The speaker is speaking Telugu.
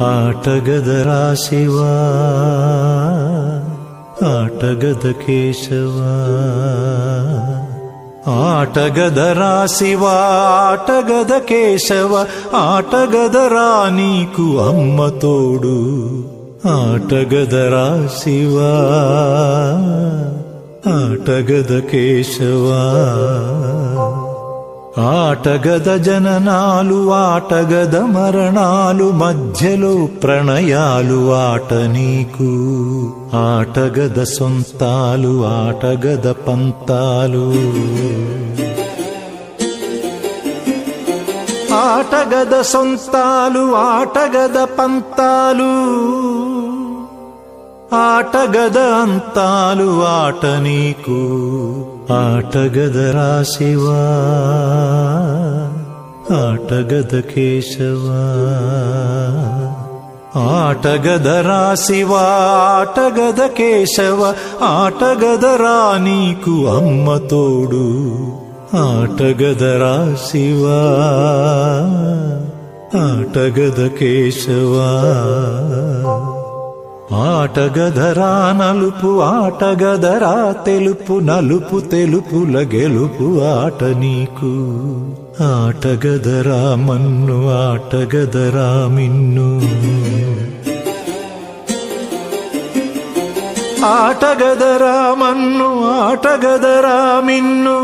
ಆಟಗದರಾ ಶಿವ ಆಟಗದ ಕೇಶವ ಆಟಗದರಾ ಶಿವ ಆಟಗದ ಕೇಶವ ಆಟಗದರಾ నీకు అమ్మ తోడు ఆటగదరా శివ ఆటగద కేశవ ఆటగద జననాలు ఆటగద మరణాలు మధ్యలో ప్రణయాలు ఆట నీకు ఆటగద సొంతాలు ఆటగద పంతాలు ఆటగద సొంతాలు ఆటగద పంతాలు ఆటగద అంతాలు ఆట నీకు ఆటగదరా శివ ఆటగద కేశవ ఆటగదరా శివ ఆటగద కేశవ ఆటగదరా నీకు అమ్మ తోడు ఆటగదరా శివ ఆటగద కేశవ ఆటగదరా నలుపు ఆటగదరా తెలుపు నలుపు తెలుపుల గెలుపు ఆట నీకు ఆటగదరా మన్ను ఆటగదరా మిన్ను ఆటగదరా మన్ను ఆటగదరా మిన్ను